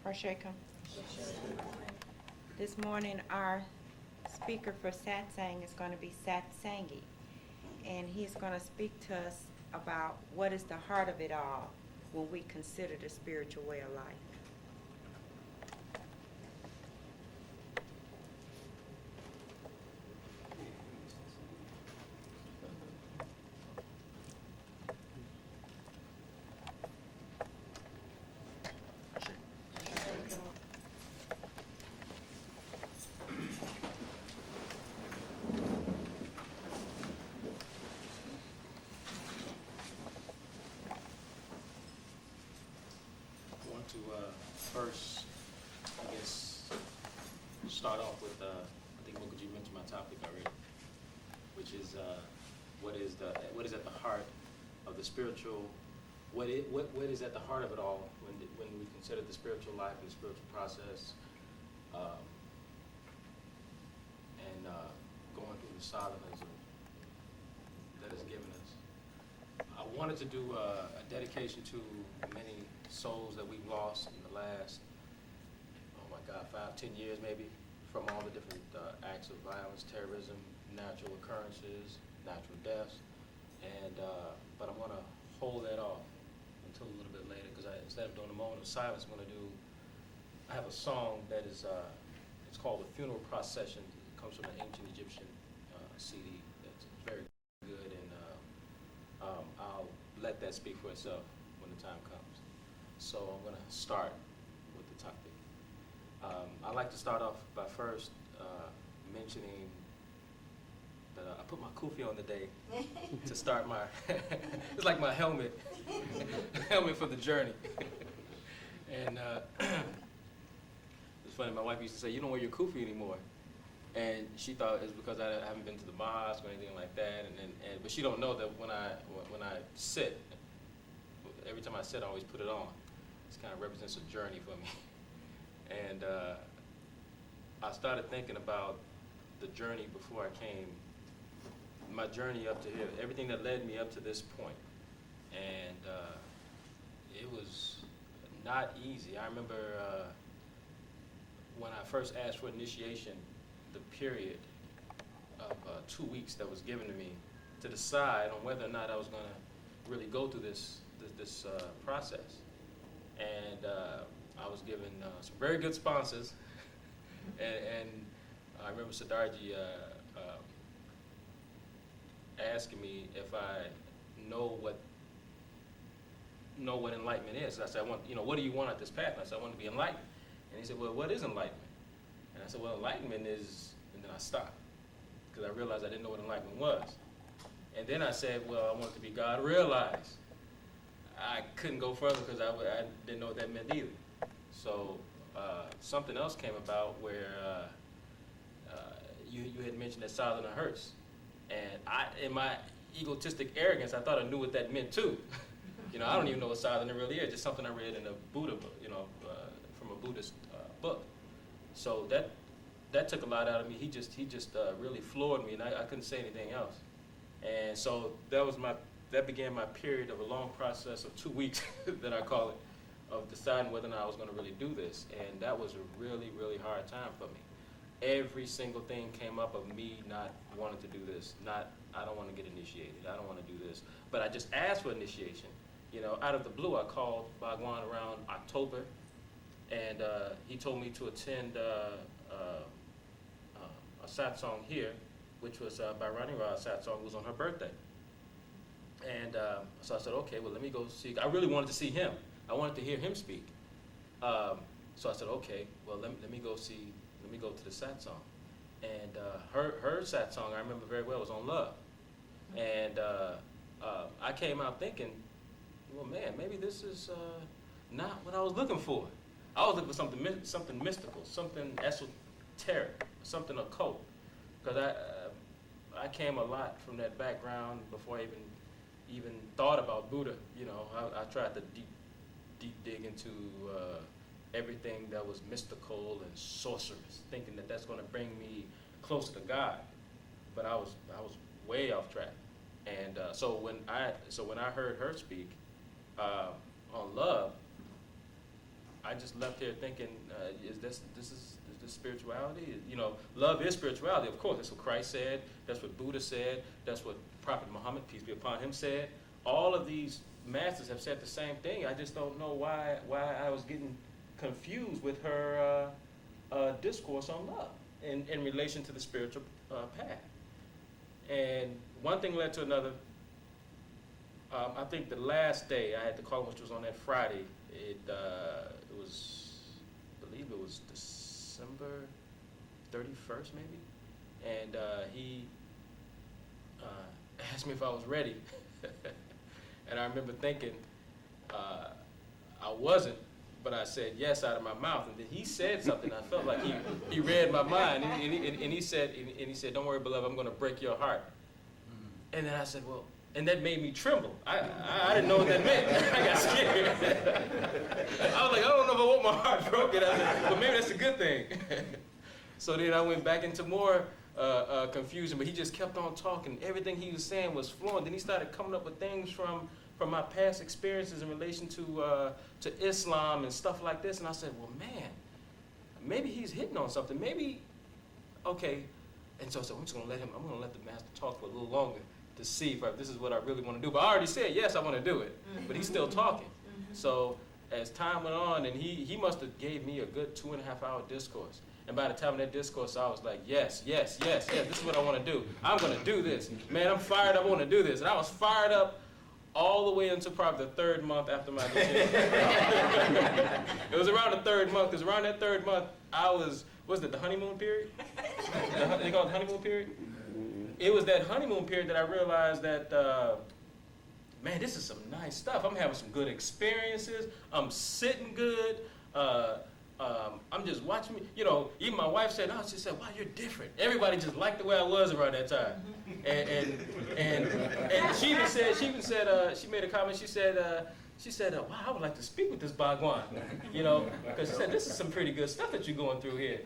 Rasheka. This morning, our speaker for Satsang is going to be Satsang-Ji, and he's going to speak to us about what is the heart of it all when we consider the spiritual way of life. To first, I guess, start off with, I think Mukherjee mentioned my topic already, which is what is at the heart of the spiritual, what is at the heart of it all when we consider the spiritual life and the spiritual process, and going through the sadhanas that is given us. I wanted to do a dedication to many souls that we've lost in the last, oh my God, 5-10 years maybe, from all the different acts of violence, terrorism, natural occurrences, natural deaths, and but I'm going to hold that off until a little bit later, because instead of doing a moment of silence, I'm going to do, I have a song that is, it's called The Funeral Procession. It comes from an ancient Egyptian CD that's very good, and I'll let that speak for itself when the time comes. So I'm going to start with the topic. I'd like to start off by first mentioning that I put my kufi on today to start my, it's like my helmet, helmet for the journey. And it's funny, my wife used to say, you don't wear your kufi anymore. And she thought it's because I haven't been to the mosque or anything like that. But she don't know that when I sit, every time I sit, I always put it on. It kind of represents a journey for me. And I started thinking about the journey before I came, my journey up to here, everything that led me up to this point. And it was not easy. I remember when I first asked for initiation, the period of 2 weeks that was given to me to decide on whether or not I was going to really go through this process. And I was given some very good sponsors, and I remember Satsang-Ji asking me if I know what enlightenment is. I said, what do you want at this path? And I said, I want to be enlightened. And he said, well, what is enlightenment? And I said, well, enlightenment is, and then I stopped, because I realized I didn't know what enlightenment was. And then I said, well, I wanted to be God realized. I couldn't go further because I didn't know what that meant either. So something else came about where you had mentioned that sadhana hurts. And in my egotistic arrogance, I thought I knew what that meant too. I don't even know what sadhana really is, just something I read in a Buddha book, from a Buddhist book. So that took a lot out of me. He just really floored me, and I couldn't say anything else. And so that began my period of a long process of 2 weeks, that I call it, of deciding whether or not I was going to really do this. And that was a really, really hard time for me. Every single thing came up of me not wanting to do this. I don't want to get initiated. I don't want to do this. But I just asked for initiation. Out of the blue, I called Bhagwan around October, and he told me to attend a satsang here, which was by Rani Ra satsang, who was on her birthday. And so I said, okay, well, let me go see. I really wanted to see him. I wanted to hear him speak. So I said, okay, well, let me go to the satsang. And her satsang, I remember very well, was on love. And I came out thinking, well, man, maybe this is not what I was looking for. I was looking for something mystical, something esoteric, something occult. Because I came a lot from that background before I even thought about Buddha. I tried to deep dig into everything that was mystical and sorcerous, thinking that that's going to bring me closer to God. But I was way off track. And so when I heard her speak on love, I I just left here thinking, is this spirituality? You know, love is spirituality, of course. That's what Christ said. That's what Buddha said. That's what Prophet Muhammad, peace be upon him, said. All of these masters have said the same thing. I just don't know why I was getting confused with her discourse on love in relation to the spiritual path. And one thing led to another. I think the last day I had to call, which was on that Friday, it was, I believe it was December 31st maybe, and he asked me if I was ready, and I remember thinking I wasn't, but I said yes out of my mouth, and then he said something. I felt like he read my mind, and he said, "Don't worry, beloved, I'm going to break your heart." And then I said, "Well," and that made me tremble. I didn't know what that meant. I got scared. I was like, I don't know if I want my heart broken. I said, but maybe that's a good thing. So then I went back into more confusion, but he just kept on talking. Everything he was saying was flowing. Then he started coming up with things from my past experiences in relation to Islam and stuff like this. And I said, well, man, maybe he's hitting on something. Maybe, okay. And so I said, I'm going to let the master talk for a little longer to see if this is what I really want to do. But I already said, yes, I want to do it. But he's still talking. So as time went on, and he must have gave me a good 2.5-hour discourse. And by the time of that discourse, I was like, yes, this is what I want to do. I'm going to do this. Man, I'm fired up, I want to do this. And I was fired up all the way until probably the third month after my decision. It was around the third month, because around that third month, was it the honeymoon period? They call it the honeymoon period? It was that honeymoon period that I realized that, man, this is some nice stuff. I'm having some good experiences. I'm sitting good. I'm just watching me. You know, even my wife said, she said, wow, you're different. Everybody just liked the way I was around that time. And she even said, she made a comment, she said, wow, I would like to speak with this Bhagwan. You know, because she said, this is some pretty good stuff that you're going through here.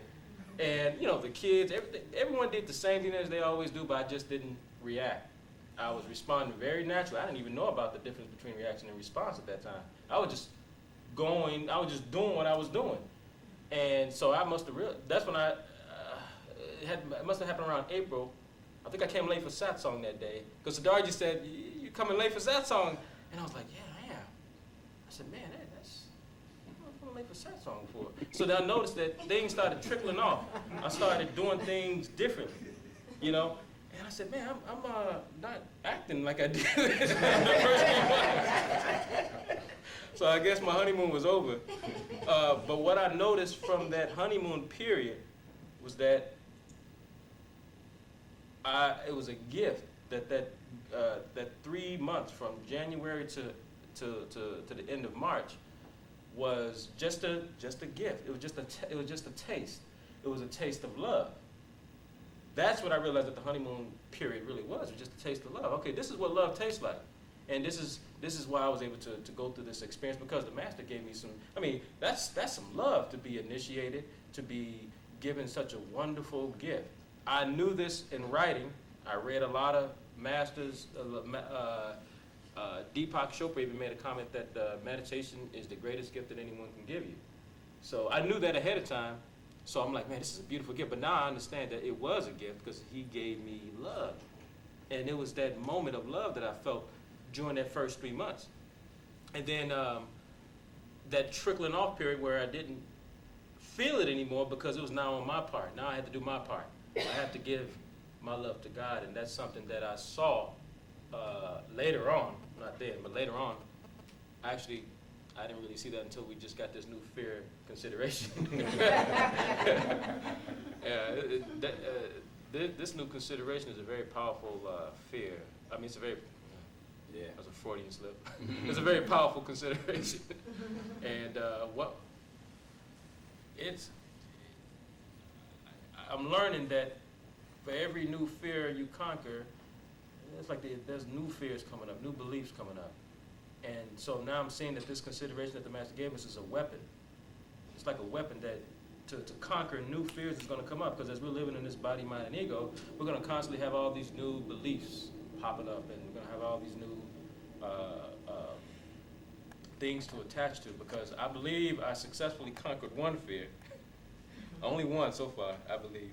And, you know, the kids, everyone did the same thing as they always do, but I just didn't react. I was responding very naturally. I didn't even know about the difference between reaction and response at that time. I was just doing what I was doing. And so I must have that's when it must have happened around April. I think I came late for Satsang that day. Because Satsang-Ji said, you coming late for Satsang? And I was like, yeah, I am. I said, man, I'm coming late for Satsang before. So then I noticed that things started trickling off. I started doing things differently, you know? And I said, man, I'm not acting like I did the first few months. So I guess my honeymoon was over. But what I noticed from that honeymoon period was that it was a gift that 3 months from January to the end of March was just a gift. It was just a taste. It was a taste of love. That's what I realized that the honeymoon period really was. It was just a taste of love. Okay, this is what love tastes like. And this is why I was able to go through this experience, because the master gave me some, that's some love, to be initiated, to be given such a wonderful gift. I knew this in writing. I read a lot of masters. Deepak Chopra even made a comment that meditation is the greatest gift that anyone can give you. So I knew that ahead of time. So I'm like, man, this is a beautiful gift. But now I understand that it was a gift because he gave me love. And it was that moment of love that I felt during that first 3 months. And then that trickling off period where I didn't feel it anymore because it was now on my part. Now I had to do my part. I have to give my love to God, and that's something that I saw later on, not then, but later on. Actually, I didn't really see that until we just got this new fear consideration. This new consideration is a very powerful fear. It's a very, that's a Freudian slip. It's a very powerful consideration. And I'm learning that for every new fear you conquer, it's like there's new fears coming up, new beliefs coming up. And so now I'm seeing that this consideration that the Master gave us is a weapon. It's like a weapon that to conquer new fears is going to come up, because as we're living in this body, mind, and ego, we're going to constantly have all these new beliefs popping up, and we're going to have all these new things to attach to, because I believe I successfully conquered one fear. Only one so far, I believe.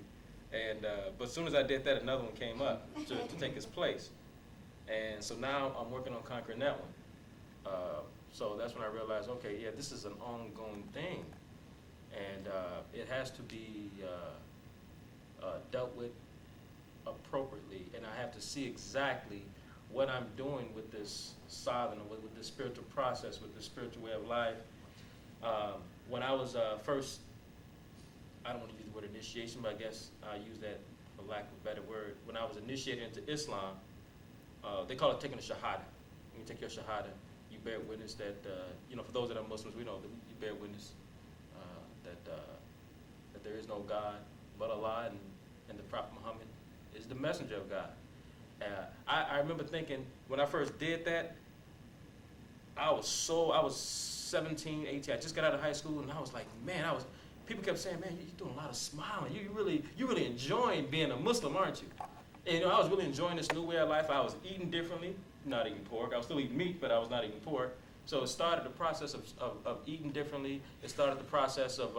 And but as soon as I did that, another one came up to take its place. And so now I'm working on conquering that one. So that's when I realized, okay, yeah, this is an ongoing thing. And it has to be dealt with appropriately. And I have to see exactly what I'm doing with this sadhana, with this spiritual process, with this spiritual way of life. When I was first, I don't want to use the word initiation, but I guess I use that for lack of a better word. When I was initiated into Islam, they call it taking a shahada. When you take your shahada, you bear witness that, for those that are Muslims, we know that you bear witness that there is no God but Allah, and the Prophet Muhammad is the messenger of God. I remember thinking, when I first did that, I was 17, 18, I just got out of high school, and I was like, man, people kept saying, man, you're doing a lot of smiling. You really enjoying being a Muslim, aren't you? And I was really enjoying this new way of life. I was eating differently, not eating pork. I was still eating meat, but I was not eating pork. So it started the process of eating differently. It started the process of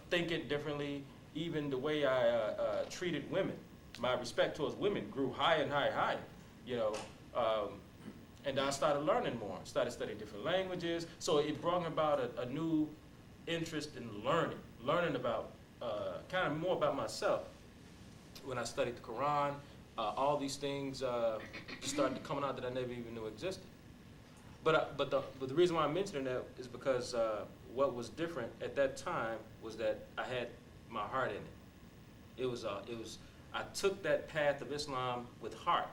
thinking differently. Even the way I treated women, my respect towards women grew higher and higher and higher. And I started learning more. Started studying different languages. So it brought about a new interest in learning about kind of more about myself. When I studied the Quran, all these things just started coming out that I never even knew existed. But the reason why I'm mentioning that is because what was different at that time was that I had my heart in it. I took that path of Islam with heart.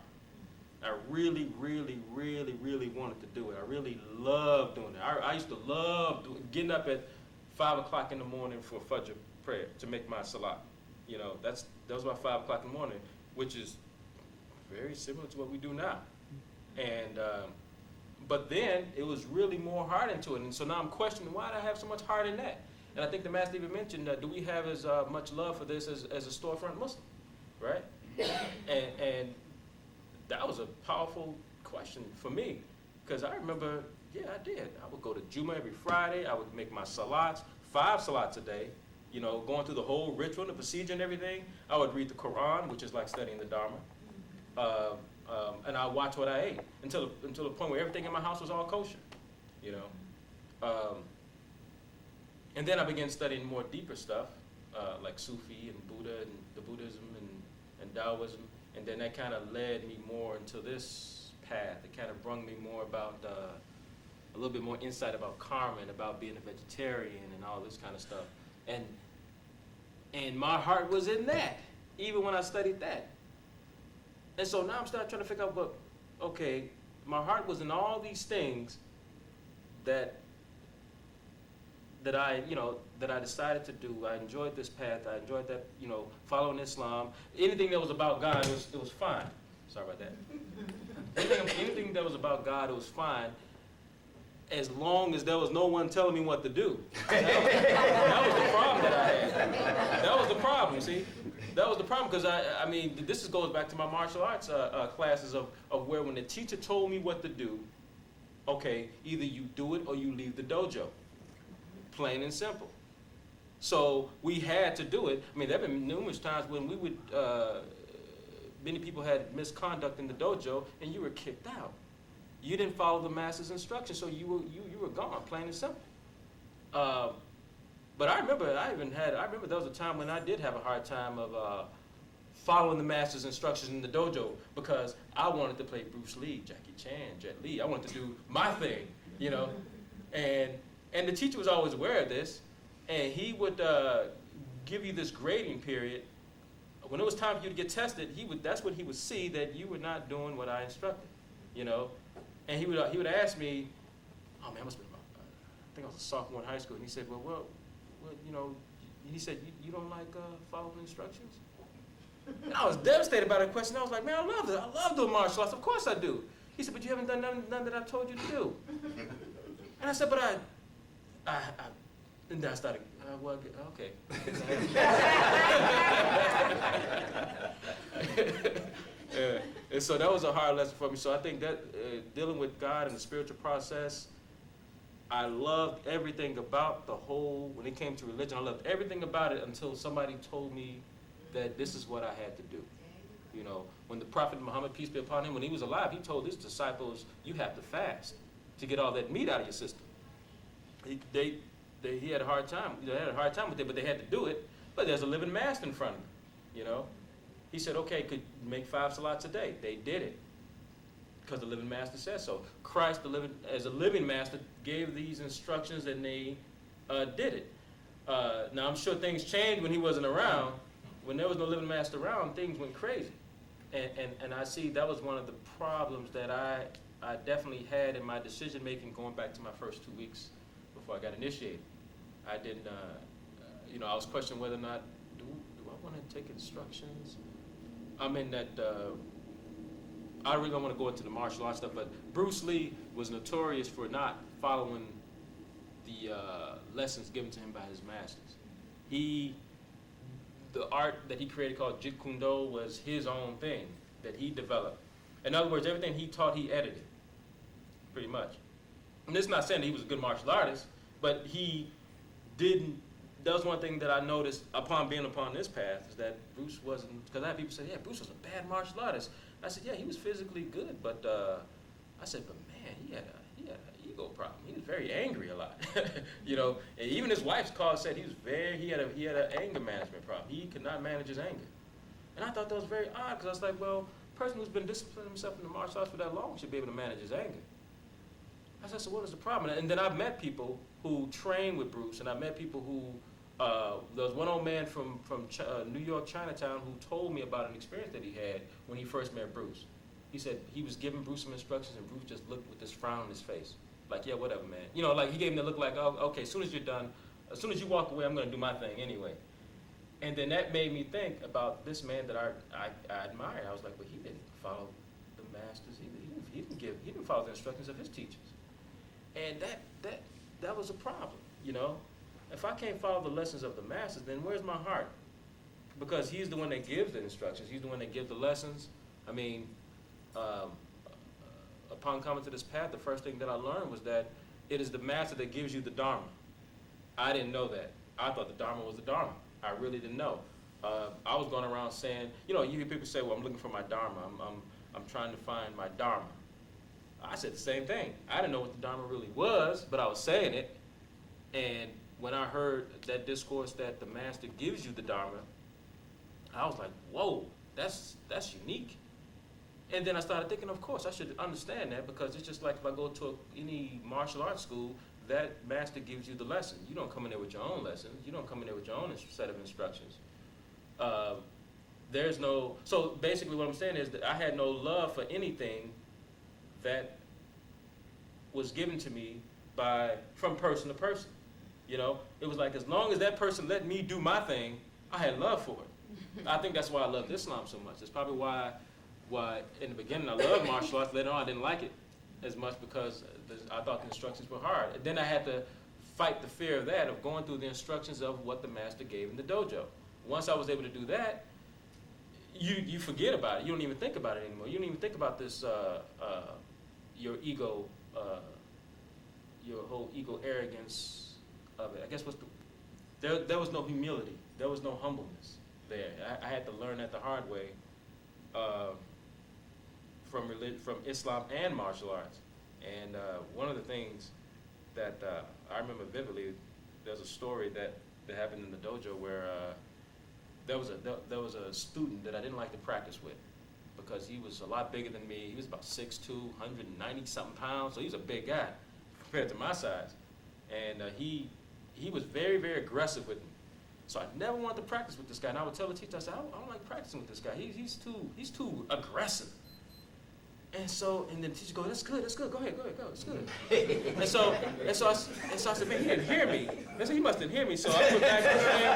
I really, really, really, really wanted to do it. I really loved doing it. I used to love getting up at 5 o'clock in the morning for Fajr prayer to make my salat. That was about 5 o'clock in the morning, which is very similar to what we do now. And but then it was really more heart into it, and so now I'm questioning, why do I have so much heart in that? And I think the Master even mentioned, do we have as much love for this as a storefront Muslim, right? And that was a powerful question for me, because I remember, yeah, I did. I would go to Juma every Friday. I would make my salats, 5 salats a day, going through the whole ritual, the procedure and everything. I would read the Quran, which is like studying the Dharma. And I watch what I ate until the point where everything in my house was all kosher, And then I began studying more deeper stuff, like Sufi and Buddha and the Buddhism and Taoism. And then that kind of led me more into this path. It kind of brought me more about a little bit more insight about karma and about being a vegetarian and all this kind of stuff. And my heart was in that, even when I studied that. And so now I'm starting trying to figure out, okay, my heart was in all these things that I decided to do. I enjoyed this path. I enjoyed that, following Islam. Anything that was about God, it was fine. Sorry about that. Anything that was about God, it was fine, as long as there was no one telling me what to do. That was the problem that I had. That was the problem, see? That was the problem, because this goes back to my martial arts classes of where when the teacher told me what to do, okay, either you do it or you leave the dojo. Plain and simple. So we had to do it. There have been numerous times when we would, many people had misconduct in the dojo and you were kicked out. You didn't follow the master's instructions, so you were gone, plain and simple. But I remember there was a time when I did have a hard time of following the master's instructions in the dojo, because I wanted to play Bruce Lee, Jackie Chan, Jet Li. I wanted to do my thing, And the teacher was always aware of this, and he would give you this grading period. When it was time for you to get tested, that's when he would see that you were not doing what I instructed, And he would ask me, oh man, I must have been I think I was a sophomore in high school, and he said, well, he said, you don't like following instructions? And I was devastated by the question. I was like, man, I love it. I love doing martial arts. Of course I do. He said, but you haven't done none that I've told you to do. And I said, but and then I started, okay. And so that was a hard lesson for me. So I think that dealing with God and the spiritual process I loved everything about the whole, when it came to religion, I loved everything about it until somebody told me that this is what I had to do. You know, when the Prophet Muhammad, peace be upon him, when he was alive, he told his disciples, you have to fast to get all that meat out of your system. He had a hard time. They had a hard time with it, but they had to do it. But there's a living master in front of them, you know. He said, okay, could make 5 salats a day. They did it because the living master said so. Christ, as a living master, gave these instructions and they did it. Now, I'm sure things changed when he wasn't around. When there was no living master around, things went crazy. And I see that was one of the problems that I definitely had in my decision making going back to my first 2 weeks before I got initiated. I didn't, I was questioning whether or not, do I want to take instructions? I'm in that, I really don't want to go into the martial arts stuff, but Bruce Lee was notorious for not following the lessons given to him by his masters. The art that he created called Jeet Kune Do was his own thing that he developed. In other words, everything he taught, he edited, pretty much. And this is not saying that he was a good martial artist, but he didn't. That was one thing that I noticed upon being upon this path, is that Bruce wasn't, because I had people say, yeah, Bruce was a bad martial artist. I said, yeah, he was physically good, but I said, but man, he had an ego problem. He was very angry a lot, you know. And even his wife's call said he had an anger management problem. He could not manage his anger. And I thought that was very odd, because I was like, well, a person who's been disciplining himself in the martial arts for that long should be able to manage his anger. I said, so what is the problem? And then I've met people who train with Bruce, and I met people who, there was one old man from New York, Chinatown, who told me about an experience that he had when he first met Bruce. He said he was giving Bruce some instructions, and Bruce just looked with this frown on his face. Like, yeah, whatever, man. You know, like he gave him the look like, oh, okay, as soon as you're done, as soon as you walk away, I'm going to do my thing anyway. And then that made me think about this man that I admired. I was like, well, he didn't follow the masters. He didn't follow the instructions of his teachers. And that was a problem, you know. If I can't follow the lessons of the masters, then where's my heart? Because he's the one that gives the instructions. He's the one that gives the lessons. I mean, upon coming to this path, the first thing that I learned was that it is the master that gives you the Dharma. I didn't know that. I thought the Dharma was the Dharma. I really didn't know. I was going around saying, you know, you hear people say, well, I'm looking for my Dharma. I'm trying to find my Dharma. I said the same thing. I didn't know what the Dharma really was, but I was saying it. And when I heard that discourse that the master gives you the Dharma, I was like, whoa, that's unique. And then I started thinking, of course, I should understand that, because it's just like if I go to any martial arts school, that master gives you the lesson. You don't come in there with your own lessons. You don't come in there with your own set of instructions. So basically what I'm saying is that I had no love for anything that was given to me from person to person. You know, it was like, as long as that person let me do my thing, I had love for it. I think that's why I loved Islam so much. It's probably why in the beginning I loved martial arts. Later on I didn't like it as much, because I thought the instructions were hard. And then I had to fight the fear of that, of going through the instructions of what the master gave in the dojo. Once I was able to do that, you forget about it. You don't even think about it anymore. You don't even think about this, your ego, your whole ego arrogance of it. I guess there was no humility. There was no humbleness there. I had to learn that the hard way from Islam and martial arts. And one of the things that I remember vividly, there's a story that happened in the dojo where there was a student that I didn't like to practice with, because he was a lot bigger than me. He was about 6'2", 190-something pounds, so he was a big guy compared to my size. And he was very, very aggressive with me. So I never wanted to practice with this guy. And I would tell the teacher, I said, I don't like practicing with this guy. He's too aggressive. And then the teacher goes, that's good, go ahead, it's good. and so I said, man, he didn't hear me. I said, he must didn't hear me. So I would go back and train.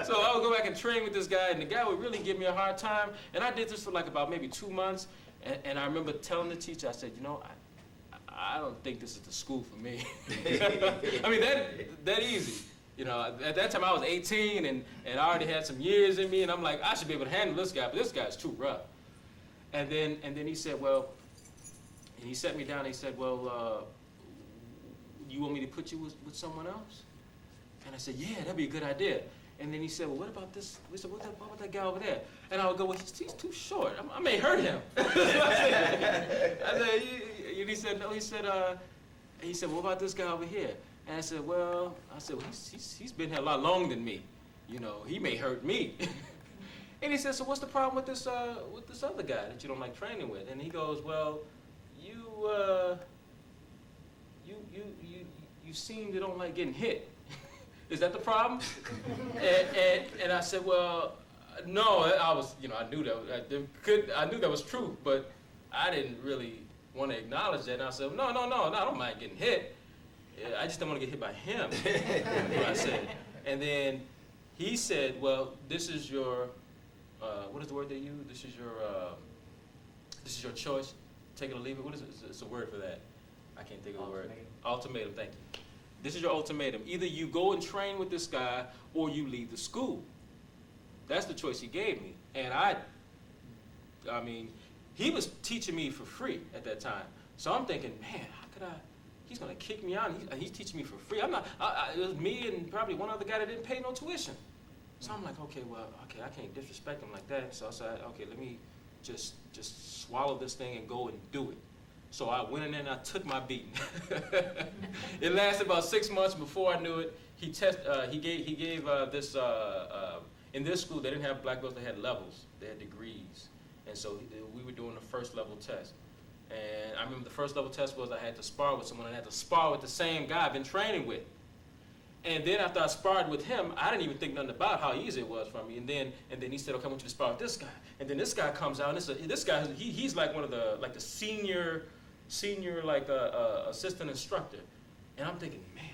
So I would go back and train with this guy, and the guy would really give me a hard time. And I did this for like about maybe 2 months. And I remember telling the teacher, I said, you know, I don't think this is the school for me. I mean, that easy. You know, at that time I was 18 and I already had some years in me, and I'm like, I should be able to handle this guy, but this guy's too rough. And then he said, well, and he set me down and he said, well, you want me to put you with someone else? And I said, yeah, that'd be a good idea. And then he said, well, what about this? We said, what about that guy over there? And I would go, well, he's too short. I may hurt him. I said, and he said, no. He said, well, what about this guy over here? And I said, well, he's been here a lot longer than me. You know, he may hurt me. And he said, so what's the problem with this other guy that you don't like training with? And he goes, well, you seem to don't like getting hit. Is that the problem? and I said, well, no. I was, I knew that was true, but I didn't really want to acknowledge that. And I said, no, I don't mind getting hit. I just don't want to get hit by him. That's what I said. And then he said, well, this is your, what is the word they use? This is your choice. Take it or leave it. What is it? It's a word for that. I can't think of the word. Ultimatum, thank you. This is your ultimatum. Either you go and train with this guy or you leave the school. That's the choice he gave me. And I mean, he was teaching me for free at that time. So I'm thinking, man, how could he's going to kick me out and he's teaching me for free. It was me and probably one other guy that didn't pay no tuition. So I'm like, okay, I can't disrespect him like that. So I said, okay, let me just swallow this thing and go and do it. So I went in there and I took my beating. It lasted about 6 months. Before I knew it, he gave this, in this school, they didn't have black belts, they had levels, they had degrees. And so we were doing the first level test. And I remember the first level test was I had to spar with someone, and I had to spar with the same guy I've been training with. And then after I sparred with him, I didn't even think nothing about how easy it was for me. And then he said, okay, I want you to spar with this guy. And then this guy comes out, and this guy, he's like one of the senior assistant instructor. And I'm thinking, man,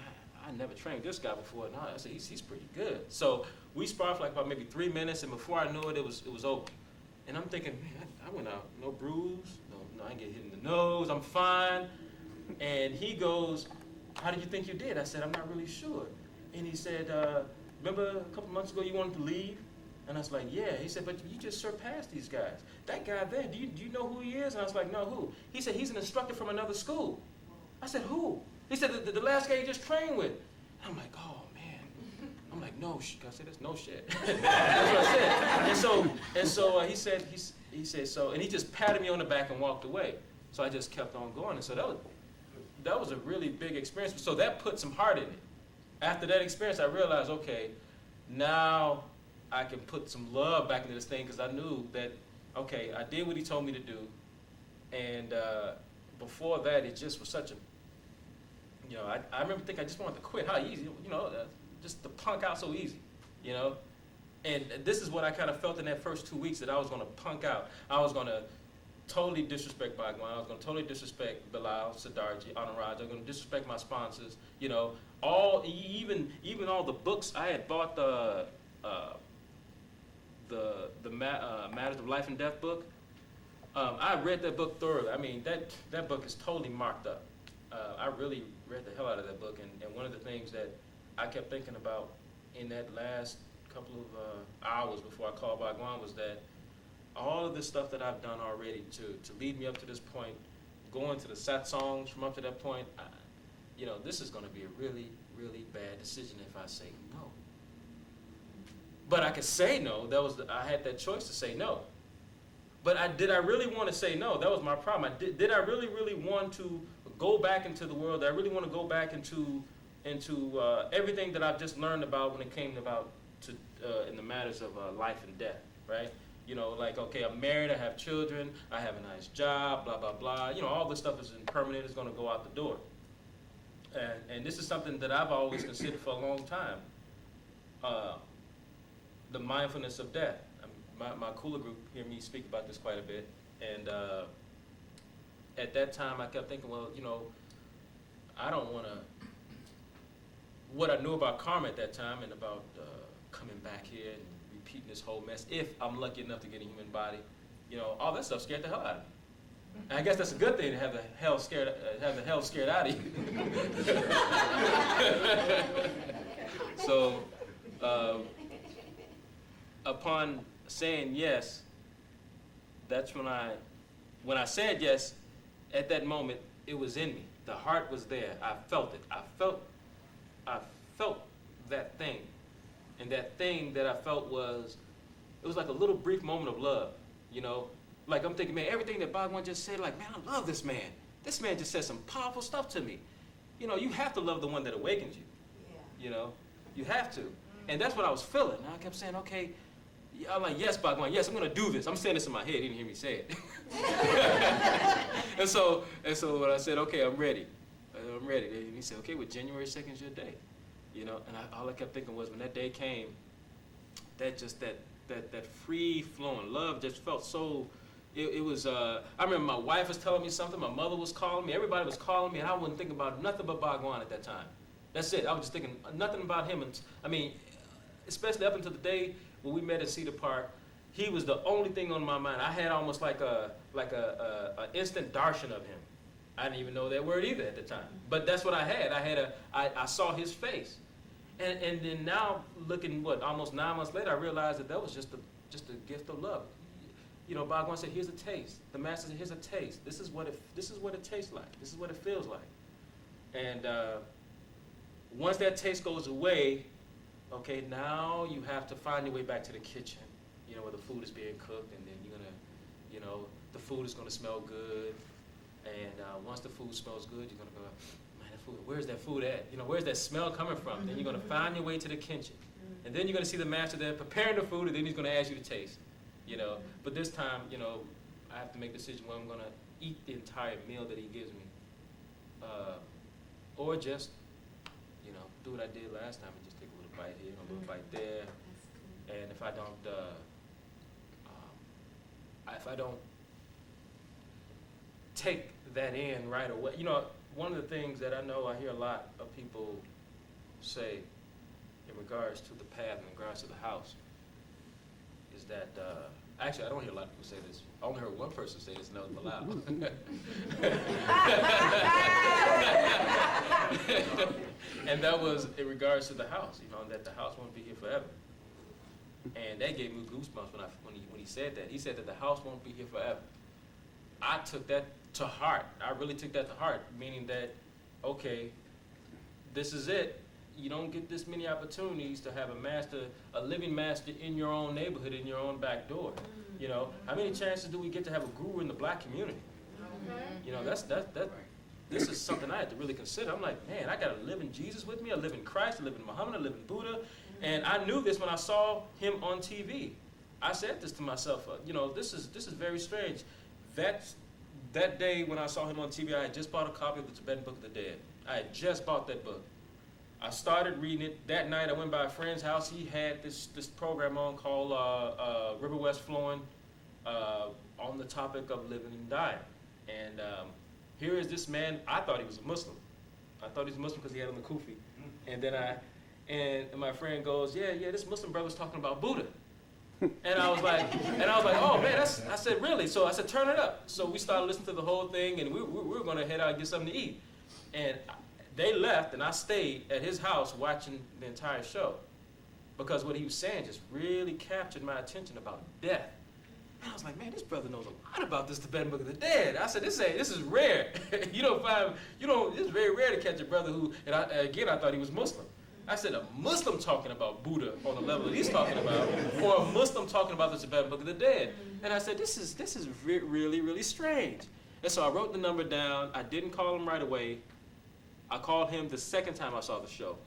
I never trained this guy before. And I said, he's pretty good. So we sparred for like about maybe 3 minutes, and before I knew it, it was over. And I'm thinking, man, I went out, no bruise, no, I didn't get hit in the nose, I'm fine. And he goes, how did you think you did? I said, I'm not really sure. And he said, remember a couple months ago you wanted to leave? And I was like, yeah. He said, but you just surpassed these guys. That guy there, do you know who he is? And I was like, no, who? He said, he's an instructor from another school. I said, who? He said, the last guy you just trained with. And I'm like, oh, man. I'm like, no, I said, there's no shit. That's what I said. And so he said, so, and he just patted me on the back and walked away. So I just kept on going. And so that was a really big experience. So that put some heart in it. After that experience, I realized, okay, now I can put some love back into this thing, because I knew that, okay, I did what he told me to do. And before that, it just was such a, I remember thinking I just wanted to quit. How easy, just to punk out so easy, And this is what I kind of felt in that first 2 weeks, that I was going to punk out. I was going to totally disrespect Bhagwan. I was going to totally disrespect Bilal, Satsang-Ji, Anuraj. I was going to disrespect my sponsors. Even all the books I had bought, the Matters of Life and Death book. I read that book thoroughly. I mean, that book is totally marked up. I really read the hell out of that book, and one of the things that I kept thinking about in that last couple of hours before I called Bhagwan was that all of the stuff that I've done already to lead me up to this point, going to the satsangs from up to that point, this is going to be a really, really bad decision if I say no. But I could say no. I had that choice to say no. But did I really want to say no? That was my problem. Did I really, really want to go back into the world? Did I really want to go back into everything that I've just learned about when it came about to in the matters of life and death, right? Like, okay, I'm married, I have children, I have a nice job, blah, blah, blah. All this stuff is impermanent, it's going to go out the door. And this is something that I've always considered for a long time, the mindfulness of death. My Kula group hear me speak about this quite a bit. And at that time, I kept thinking, well, I don't want to, what I knew about karma at that time and about coming back here and repeating this whole mess, if I'm lucky enough to get a human body, all that stuff scared the hell out of me. And I guess that's a good thing to have the hell scared out of you. So, upon saying yes, that's when I said yes. At that moment, it was in me. the heart was there. I felt it. I felt that thing. And that thing that I felt it was like a little brief moment of love, you know? Like I'm thinking, man, everything that Bhagwan just said, like, man, I love this man. This man just said some powerful stuff to me. You know, you have to love the one that awakens you. Yeah. You know, you have to. And that's what I was feeling. And I kept saying, okay, I'm like, yes, Bhagwan, yes, I'm gonna do this. I'm saying this in my head, he didn't hear me say it. and so when I said, okay, I'm ready. I'm ready. And he said, okay, well, January 2nd is your day. You know, and all I kept thinking was when that day came, that free flowing love just felt so, it was, I remember my wife was telling me something, my mother was calling me, everybody was calling me, and I wasn't thinking about nothing but Bhagwan at that time. That's it. I was just thinking nothing about him. And I mean, especially up until the day when we met at Cedar Park, he was the only thing on my mind. I had almost like a instant darshan of him. I didn't even know that word either at the time. But that's what I had. I saw his face. And then now, looking, almost 9 months later, I realized that was just a gift of love. You know, Bhagwan said, here's a taste. The master said, here's a taste. This is what it tastes like. This is what it feels like. And once that taste goes away, okay, now you have to find your way back to the kitchen, you know, where the food is being cooked, and then you're gonna, you know, the food is gonna smell good. And once the food smells good, you're gonna go, man, that food, where's that food at? You know, where's that smell coming from? Then you're gonna find your way to the kitchen. And then you're gonna see the master there preparing the food, and then he's gonna ask you to taste, you know. But this time, you know, I have to make a decision whether I'm gonna eat the entire meal that he gives me, or just, you know, do what I did last time and just take a little bite here, a little bite there. And if I don't take that in right away, you know, one of the things that I know I hear a lot of people say in regards to the path, in regards to the house, is that, actually I don't hear a lot of people say this. I only heard one person say this, and that was Bilal. And that was in regards to the house, you know, that the house won't be here forever. And that gave me goosebumps when he said that. He said that the house won't be here forever. I took that to heart. I really took that to heart, meaning that, okay, this is it. You don't get this many opportunities to have a living master in your own neighborhood, in your own back door. You know, how many chances do we get to have a guru in the black community? You know, this is something I had to really consider. I'm like, man, I got a living Jesus with me. I live in Christ. I live in Muhammad. I live in Buddha. And I knew this when I saw him on TV. I said this to myself, you know, this is very strange. That day when I saw him on TV, I had just bought a copy of the Tibetan Book of the Dead. I had just bought that book. I started reading it. That night I went by a friend's house. He had this program on called River West Flowing on the topic of living and dying. And here is this man. I thought he was a Muslim. I thought he was a Muslim because he had on the kufi. And my friend goes, yeah, this Muslim brother's talking about Buddha. And I was like, oh man, I said, really? So I said, turn it up. So we started listening to the whole thing, and we were going to head out and get something to eat. And they left, and I stayed at his house watching the entire show, because what he was saying just really captured my attention about death. And I was like, man, this brother knows a lot about this Tibetan Book of the Dead. I said, this is rare. It's very rare to catch a brother who, and I thought he was Muslim. I said, a Muslim talking about Buddha on the level that he's talking about, or a Muslim talking about the Tibetan Book of the Dead. And I said, this is really, really strange. And so I wrote the number down. I didn't call him right away. I called him the second time I saw the show.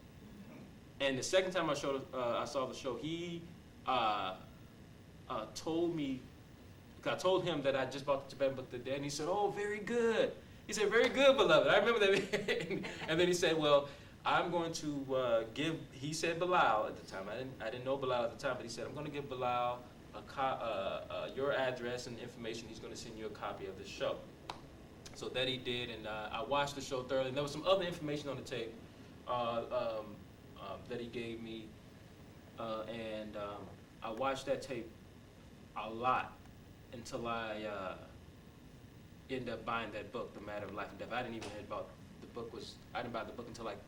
And the second time I saw the show, he told me, I told him that I just bought the Tibetan Book of the Dead, and he said, oh, very good. He said, very good, beloved. I remember that. And then he said, well, I'm going to he said Bilal at the time. I didn't know Bilal at the time, but he said, I'm going to give Bilal your address and information. He's going to send you a copy of the show. So that he did, and I watched the show thoroughly. And there was some other information on the tape that he gave me, and I watched that tape a lot until I ended up buying that book, The Matter of Life and Death. I didn't buy the book until like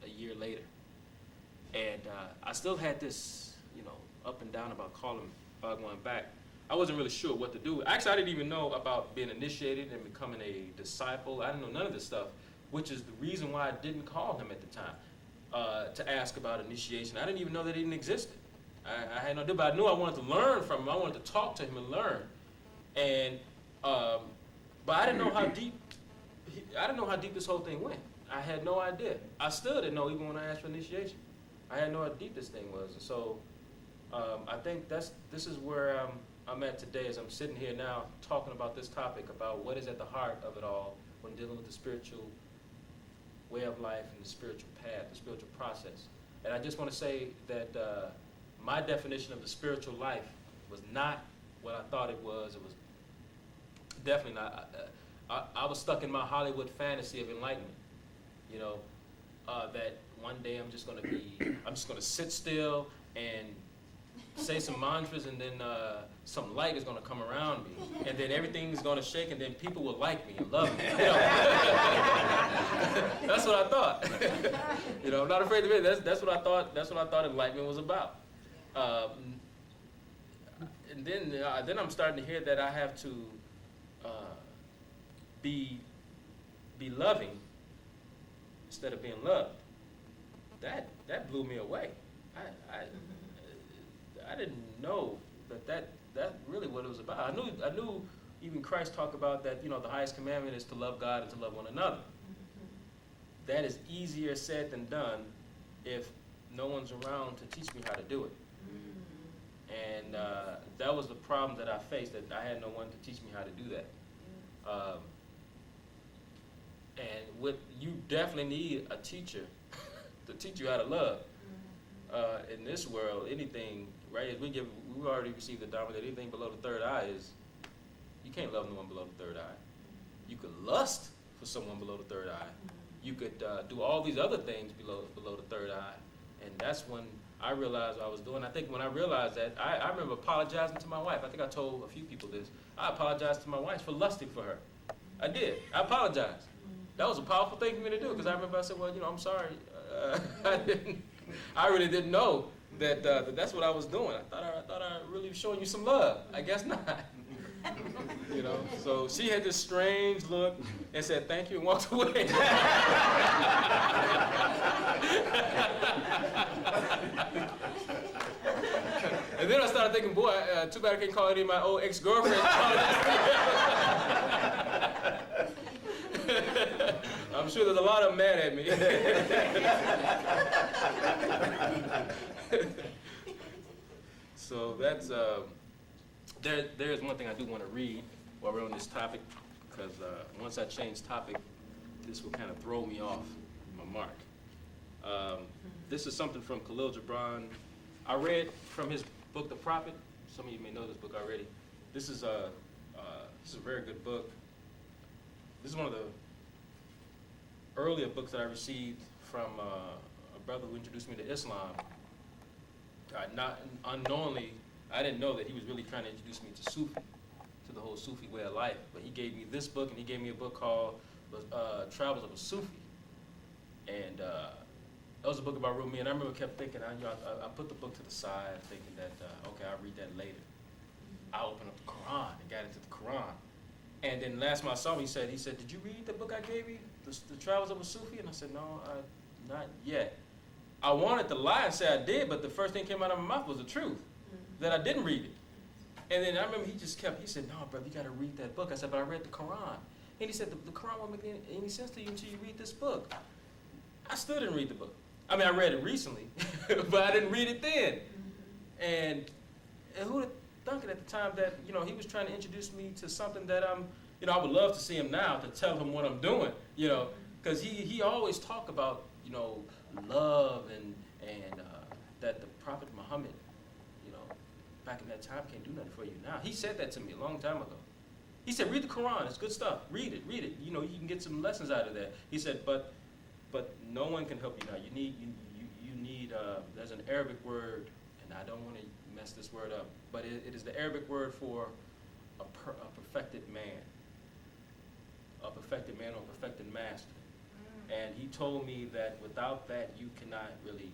a year later. And I still had this, up and down about calling Bhagwan back. I wasn't really sure what to do. Actually, I didn't even know about being initiated and becoming a disciple. I didn't know none of this stuff which is the reason why I didn't call him at the time to ask about initiation. I didn't even know that it even existed. I had no idea, but I knew I wanted to learn from him. I wanted to talk to him and learn. And but I didn't know how deep. I didn't know how deep this whole thing went. I had no idea. I still didn't know even when I asked for initiation. I had no idea how deep this thing was. And so I think this is where I'm at today, as I'm sitting here now talking about this topic, about what is at the heart of it all when dealing with the spiritual way of life and the spiritual path, the spiritual process. And I just want to say that my definition of the spiritual life was not what I thought it was. It was definitely not. I was stuck in my Hollywood fantasy of enlightenment, you know, that one day I'm just going to sit still and say some mantras, and then some light is going to come around me, and then everything's going to shake, and then people will like me and love me. You know? That's what I thought. You know, I'm not afraid to admit it. That's what I thought. That's what I thought enlightenment was about. And then I'm starting to hear that I have to be loving instead of being loved. That blew me away. I didn't know that really what it was about. I knew even Christ talked about that, you know, the highest commandment is to love God and to love one another. That is easier said than done if no one's around to teach me how to do it. And that was the problem that I faced, that I had no one to teach me how to do that. And you definitely need a teacher to teach you how to love. In this world, anything, right? We already received the Dharma that anything below the third eye is, you can't love no one below the third eye. You could lust for someone below the third eye. You could do all these other things below the third eye. And that's when I realized what I was doing. I think when I realized that, I remember apologizing to my wife. I think I told a few people this. I apologized to my wife for lusting for her. I did. I apologized. That was a powerful thing for me to do, because I remember I said, well, you know, I'm sorry. I really didn't know that that's what I was doing. I thought I really was showing you some love. I guess not. You know, so she had this strange look and said thank you and walked away. And then I started thinking, boy, too bad I can't call any of my old ex-girlfriends. I'm sure there's a lot of them mad at me. So that's, there's one thing I do want to read while we're on this topic, because once I change topic, this will kind of throw me off my mark. This is something from Khalil Gibran. I read from his book, The Prophet. Some of you may know this book already. This is a very good book. This is one of the earlier books that I received from a brother who introduced me to Islam. Not unknowingly, I didn't know that he was really trying to introduce me to Sufi, to the whole Sufi way of life. But he gave me this book, and he gave me a book called Travels of a Sufi. And that was a book about Rumi. And I remember kept thinking, I put the book to the side, thinking that, okay, I'll read that later. I opened up the Quran and got into the Quran. And then last time I saw him, he said, did you read the book I gave you, the Travels of a Sufi? And I said, no, not yet. I wanted to lie and say I did, but the first thing that came out of my mouth was the truth, that I didn't read it. And then I remember he said, no, brother, you got to read that book. I said, but I read the Quran. And he said, the Quran won't make any sense to you until you read this book. I still didn't read the book. I mean, I read it recently, but I didn't read it then. And who would have thunk it at the time that, you know, he was trying to introduce me to something that I would love to see him now to tell him what I'm doing, you know, because he always talk about, you know, love and that the Prophet Muhammad, you know, back in that time can't do nothing for you now. He said that to me a long time ago. He said, read the Quran, it's good stuff. Read it. You know, you can get some lessons out of that. He said, but no one can help you now. You need there's an Arabic word, and I don't want to mess this word up, but it is the Arabic word for a perfected man. A perfected man or a perfected master. And he told me that without that, you cannot really,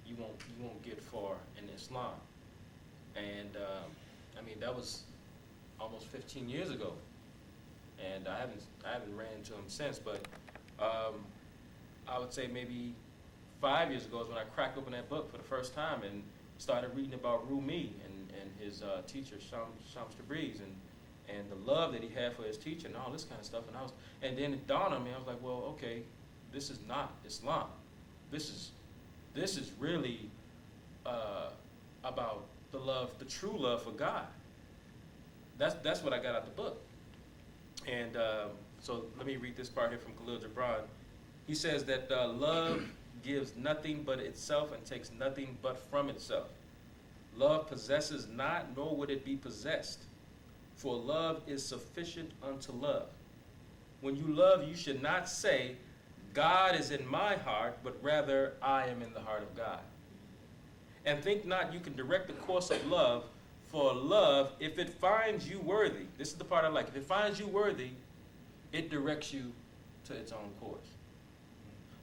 you won't get far in Islam. And I mean, that was almost 15 years ago, and I haven't ran into him since. But I would say maybe 5 years ago is when I cracked open that book for the first time and started reading about Rumi and his teacher, Shams Tabriz, and the love that he had for his teacher and all this kind of stuff. And then it dawned on me, I was like, well, okay, this is not Islam. This is really about the love, the true love for God. That's what I got out the book. And so let me read this part here from Khalil Gibran. He says that love gives nothing but itself and takes nothing but from itself. Love possesses not, nor would it be possessed. For love is sufficient unto love. When you love, you should not say, God is in my heart, but rather I am in the heart of God. And think not you can direct the course of love, for love, if it finds you worthy, this is the part I like, if it finds you worthy, it directs you to its own course.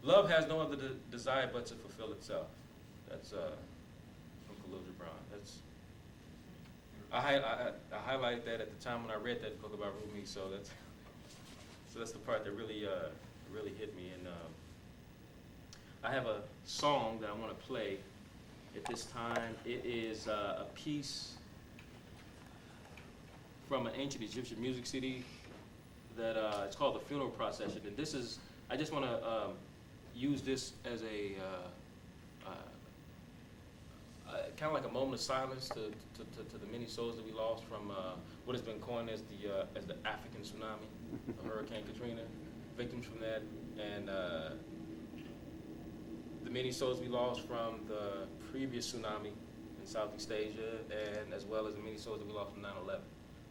Love has no other desire but to fulfill itself. That's from Khalil Gibran. I highlighted that at the time when I read that book about Rumi, so that's the part that really hit me. And I have a song that I want to play at this time. It is a piece from an ancient Egyptian music CD that it's called The Funeral Procession. And this is, I just want to use this as a kind of like a moment of silence to the many souls that we lost from what has been coined as the African tsunami, Hurricane Katrina, victims from that, and the many souls we lost from the previous tsunami in Southeast Asia, and as well as the many souls that we lost from 9/11.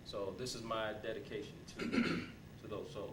So this is my dedication to those souls.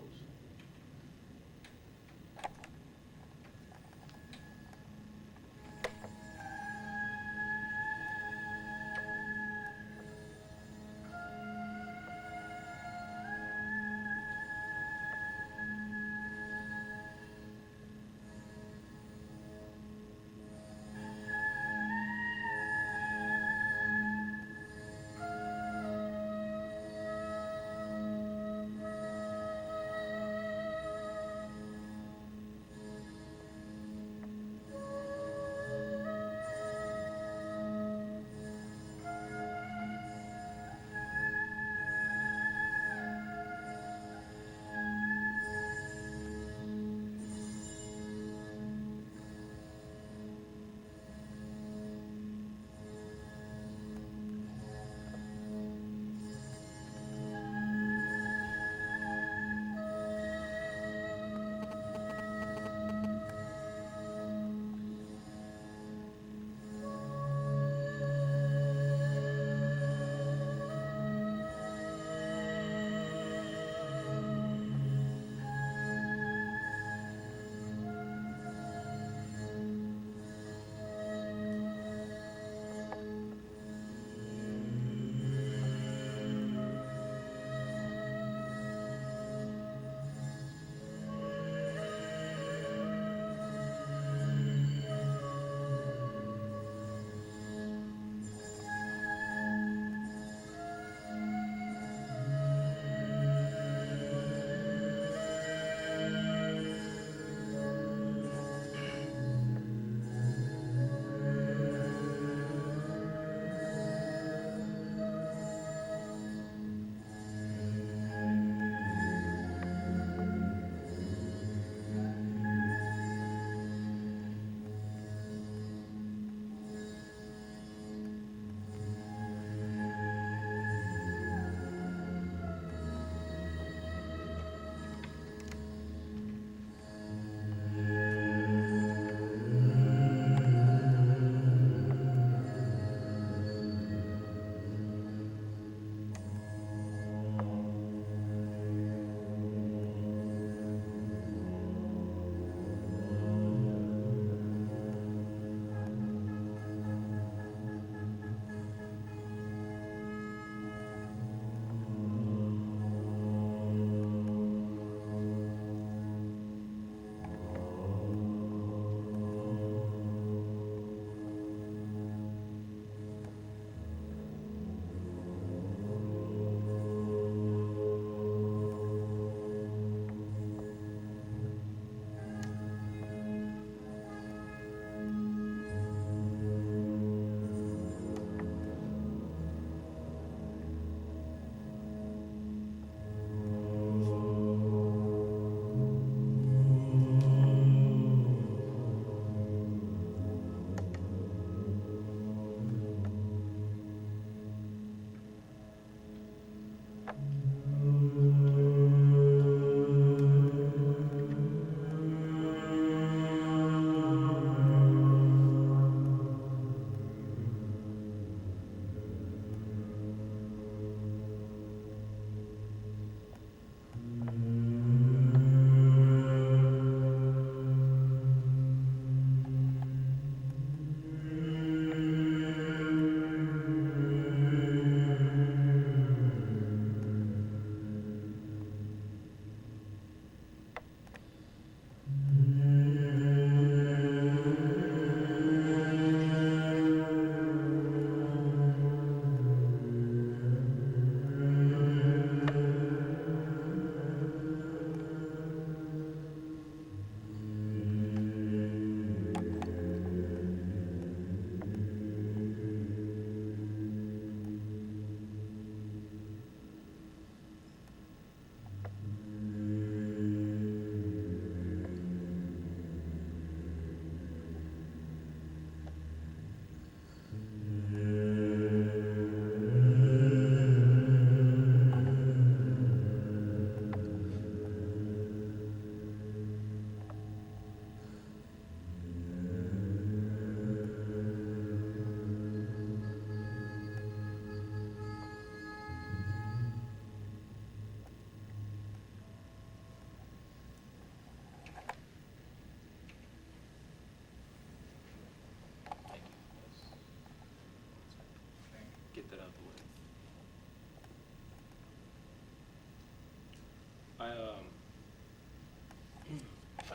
I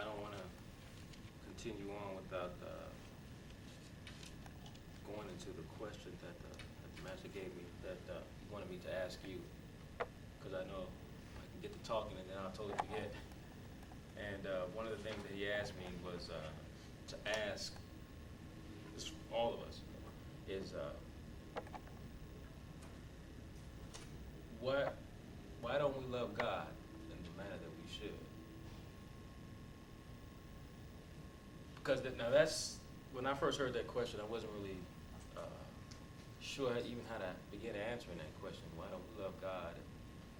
don't want to continue on without going into the question that the master gave me, that he wanted me to ask you, because I know I can get to talking and then I'll totally forget. And one of the things that he asked me was to ask this, all of us, is why don't we love God in the manner that we should? Because now that's, when I first heard that question, I wasn't really sure even how to begin answering that question. Why don't we love God?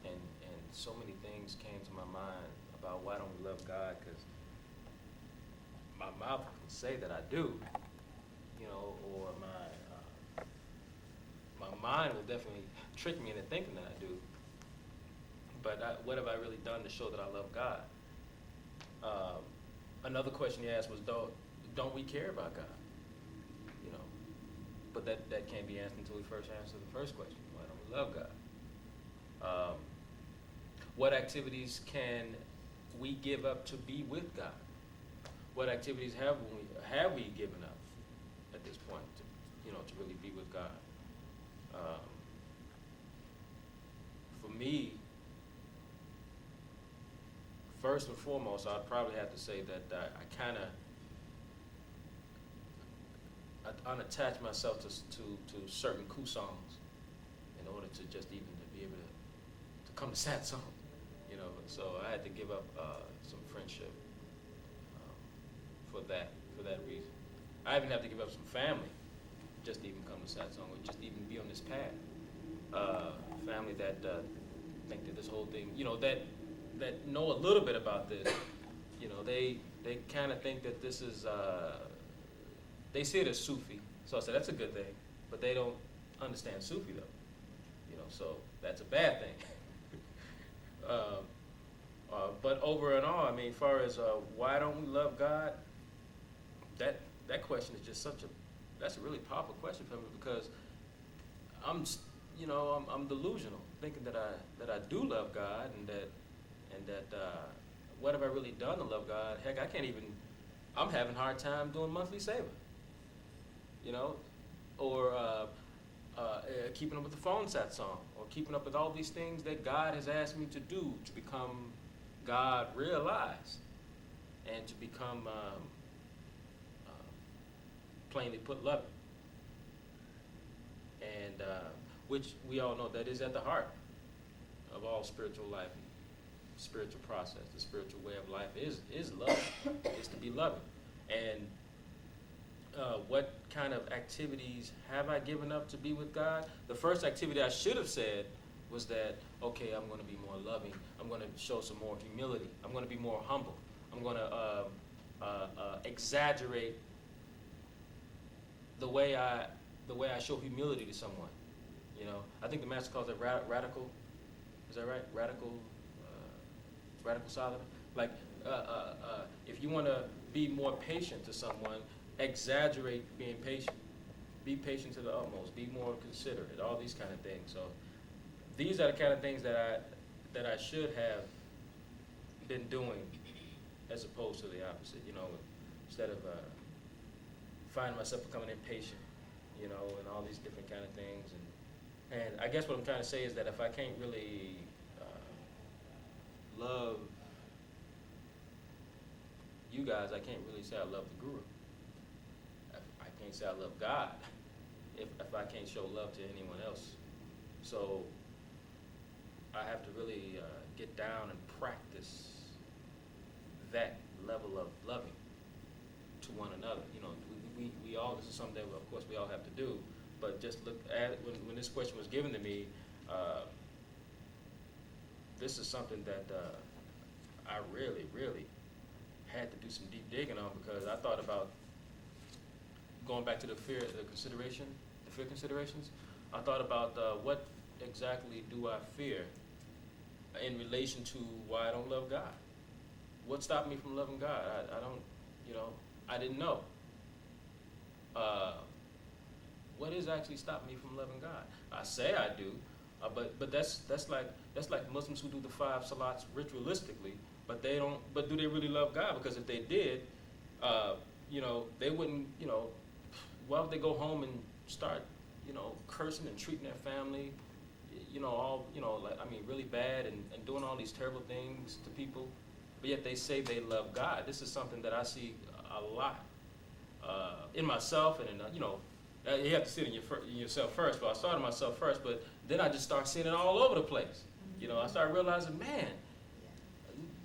And so many things came to my mind about why don't we love God, because my mouth can say that I do, you know, or my mind will definitely trick me into thinking that I do. But what have I really done to show that I love God? Another question he asked was, don't we care about God? You know, but that can't be answered until we first answer the first question. Why don't we love God? What activities can we give up to be with God? What activities have we given up at this point to really be with God? For me, first and foremost, I'd probably have to say that I kind of unattach myself to certain songs in order to just even to be able to come to Satsang, you know. So I had to give up some friendship for that reason. I even have to give up some family just to even come to Satsang, or just even be on this path. Family that think that this whole thing, you know, that know a little bit about this, you know, they kind of think that this is, they see it as Sufi. So I said, that's a good thing, but they don't understand Sufi though, you know, so that's a bad thing. But over and all, I mean, as far as why don't we love God, that question is just that's a really powerful question for me, because I'm delusional, thinking that I do love God, and that what have I really done to love God? Heck, I'm having a hard time doing monthly saver, you know, or keeping up with the phone satsang, or keeping up with all these things that God has asked me to do to become God realized, and to become plainly put loving. And which we all know that is at the heart of all spiritual life, spiritual process. The spiritual way of life is love, is to be loving. And what kind of activities have I given up to be with God? The first activity I should have said was that, okay, I'm going to be more loving. I'm going to show some more humility. I'm going to be more humble. I'm going to exaggerate the way I show humility to someone. You know, I think the master calls it radical. Is that right? Radical Solomon. Like, if you want to be more patient to someone, exaggerate being patient. Be patient to the utmost. Be more considerate. All these kind of things. So, these are the kind of things that I should have been doing, as opposed to the opposite. You know, instead of finding myself becoming impatient, you know, and all these different kind of things. And I guess what I'm trying to say is that if I can't really love you guys, I can't really say I love the Guru. I can't say I love God if I can't show love to anyone else. So I have to really get down and practice that level of loving to one another. You know, we all, this is something that, of course, we all have to do, but just look at it, when this question was given to me, this is something that I really, really had to do some deep digging on, because I thought about going back to the fear considerations. I thought about what exactly do I fear in relation to why I don't love God. What stopped me from loving God? I don't, you know, I didn't know. What is actually stopping me from loving God? I say I do, But that's like Muslims who do the 5 salats ritualistically, but they don't. But do they really love God? Because if they did, they wouldn't. Why would they go home and start, cursing and treating their family, really bad and doing all these terrible things to people, but yet they say they love God. This is something that I see a lot in myself, and you have to see it in yourself first. But I started myself first, but then I just start seeing it all over the place. I started realizing, man,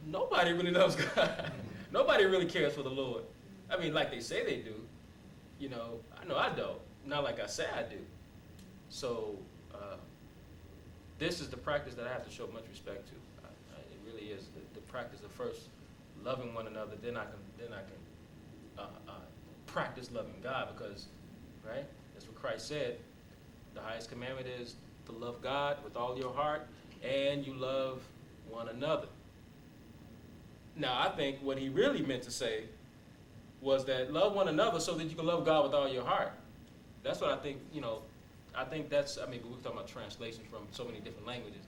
nobody really loves God. Nobody really cares for the Lord. I mean, like they say they do. I know I don't. Not like I say I do. So this is the practice that I have to show much respect to. It really is the practice of first loving one another. Then I can practice loving God, because, right? That's what Christ said. The highest commandment is to love God with all your heart, and you love one another. Now, I think what he really meant to say was that love one another so that you can love God with all your heart. That's what I think, I think that's, we're talking about translations from so many different languages,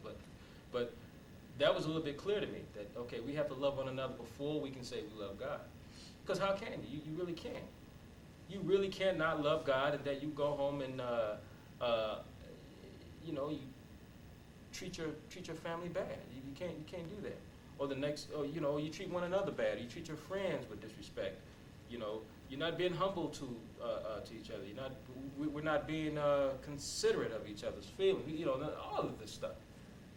but that was a little bit clear to me, that, okay, we have to love one another before we can say we love God. Because how can you? You really can't. You really cannot love God and that you go home and, you treat your family bad. You can't do that. Or you treat one another bad. You treat your friends with disrespect. You're not being humble to each other. We're not being considerate of each other's feelings. All of this stuff.